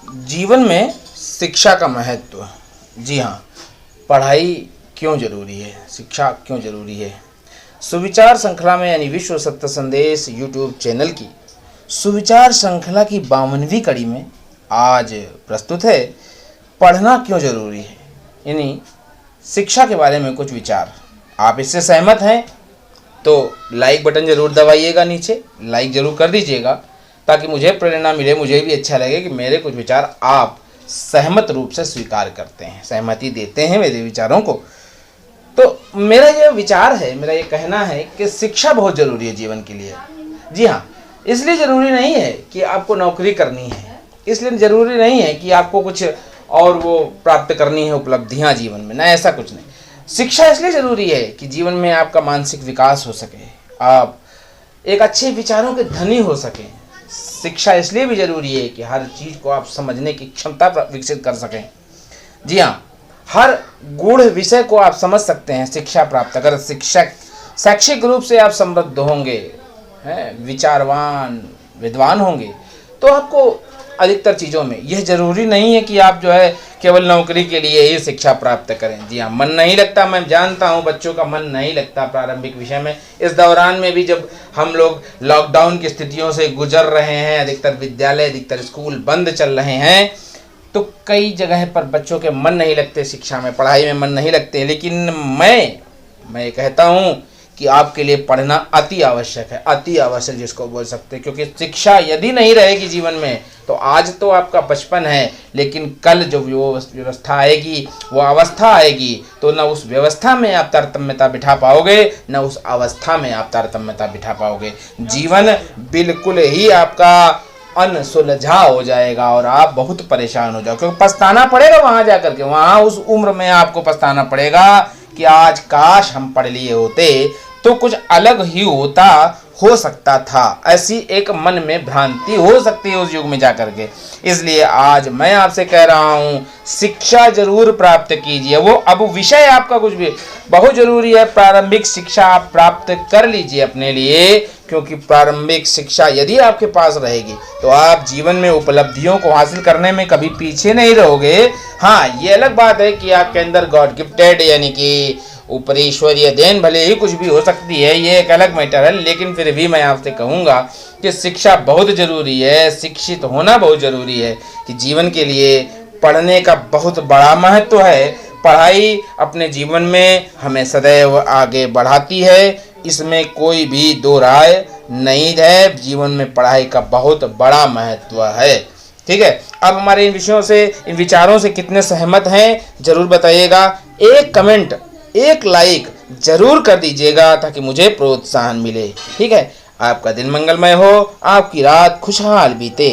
जीवन में शिक्षा का महत्व। जी हाँ, पढ़ाई क्यों जरूरी है, शिक्षा क्यों जरूरी है। सुविचार श्रृंखला में यानी विश्व सत्य संदेश यूट्यूब चैनल की सुविचार श्रृंखला की 52वीं कड़ी में आज प्रस्तुत है पढ़ना क्यों जरूरी है, यानी शिक्षा के बारे में कुछ विचार। आप इससे सहमत हैं तो लाइक बटन जरूर दबाइएगा, नीचे लाइक जरूर कर दीजिएगा ताकि मुझे प्रेरणा मिले, मुझे भी अच्छा लगे कि मेरे कुछ विचार आप सहमत रूप से स्वीकार करते हैं, सहमति देते हैं मेरे विचारों को। तो मेरा ये विचार है, मेरा ये कहना है कि शिक्षा बहुत ज़रूरी है जीवन के लिए। जी हाँ, इसलिए ज़रूरी नहीं है कि आपको नौकरी करनी है, इसलिए ज़रूरी नहीं है कि आपको कुछ और वो प्राप्त करनी है उपलब्धियाँ जीवन में, ना ऐसा कुछ नहीं। शिक्षा इसलिए ज़रूरी है कि जीवन में आपका मानसिक विकास हो सके, आप एक अच्छे विचारों के धनी हो सकें। शिक्षा इसलिए भी ज़रूरी है कि हर चीज़ को आप समझने की क्षमता विकसित कर सकें। जी हाँ, हर गूढ़ विषय को आप समझ सकते हैं शिक्षा प्राप्त। अगर शैक्षिक रूप से आप समृद्ध होंगे, हैं, विचारवान विद्वान होंगे, तो आपको अधिकतर चीज़ों में यह ज़रूरी नहीं है कि आप जो है केवल नौकरी के लिए ही शिक्षा प्राप्त करें। जी हाँ, मन नहीं लगता, मैं जानता हूँ बच्चों का मन नहीं लगता प्रारंभिक विषय में। इस दौरान में भी जब हम लोग लॉकडाउन की स्थितियों से गुजर रहे हैं, अधिकतर विद्यालय अधिकतर स्कूल बंद चल रहे हैं, तो कई जगह पर बच्चों के मन नहीं लगते, शिक्षा में पढ़ाई में मन नहीं लगते। लेकिन मैं कहता हूँ कि आपके लिए पढ़ना अति आवश्यक है, अति आवश्यक जिसको बोल सकते हैं, क्योंकि शिक्षा यदि नहीं रहेगी जीवन में तो आज तो आपका बचपन है, लेकिन कल जो व्यवस्था आएगी, वो अवस्था आएगी, तो न उस व्यवस्था में आप तारतम्यता बिठा पाओगे, न उस अवस्था में आप तारतम्यता बिठा पाओगे। जीवन बिल्कुल ही आपका अनसुलझा हो जाएगा और आप बहुत परेशान हो जाओगे, क्योंकि पछताना पड़ेगा वहाँ जा करके, वहाँ उस उम्र में आपको पछताना पड़ेगा कि आज काश हम पढ़ लिए होते तो कुछ अलग ही होता, हो सकता था। ऐसी एक मन में भ्रांति हो सकती है उस युग में जाकर के। इसलिए आज मैं आपसे कह रहा हूँ, शिक्षा जरूर प्राप्त कीजिए। वो अब विषय आपका कुछ भी बहुत जरूरी है, प्रारंभिक शिक्षा आप प्राप्त कर लीजिए अपने लिए, क्योंकि प्रारंभिक शिक्षा यदि आपके पास रहेगी तो आप जीवन में उपलब्धियों को हासिल करने में कभी पीछे नहीं रहोगे। हाँ, ये अलग बात है कि आपके अंदर गॉड गिफ्टेड यानी कि ऊपरी ईश्वरीय देन भले ही कुछ भी हो सकती है, ये एक अलग मैटर है, लेकिन फिर भी मैं आपसे कहूँगा कि शिक्षा बहुत ज़रूरी है, शिक्षित होना बहुत ज़रूरी है कि जीवन के लिए पढ़ने का बहुत बड़ा महत्व है। पढ़ाई अपने जीवन में हमें सदैव आगे बढ़ाती है, इसमें कोई भी दो राय नहीं है। जीवन में पढ़ाई का बहुत बड़ा महत्व है। ठीक है, अब हमारे इन विषयों से, इन विचारों से कितने सहमत हैं जरूर बताइएगा। एक कमेंट, एक लाइक जरूर कर दीजिएगा ताकि मुझे प्रोत्साहन मिले। ठीक है, आपका दिन मंगलमय हो, आपकी रात खुशहाल बीते।